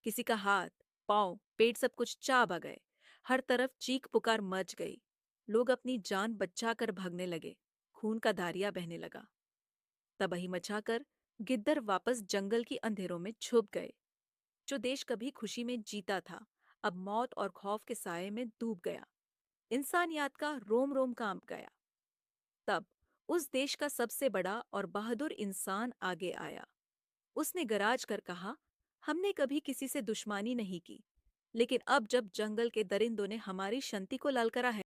किसी का हाथ, पाँव, पेट सब कुछ चाबा गए। हर तरफ चीख पुकार मच गई। लोग अपनी जान बचाकर भागने लगे। खून का धारिया बहने लगा। तबाही मचाकर गिद्दर वापस जंगल की अंधेरों में छुप गए। जो देश कभी खुशी में जीता था, अब मौत और खौफ के साये में डूब गया। इंसानियत का रोम रोम कांप गया। तब उस देश का सबसे बड़ा और बहादुर इंसान आगे आया। उसने गराज कर कहा, हमने कभी किसी से दुश्मनी नहीं की, लेकिन अब जब जंगल के दरिंदों ने हमारी शांति को ललकारा है,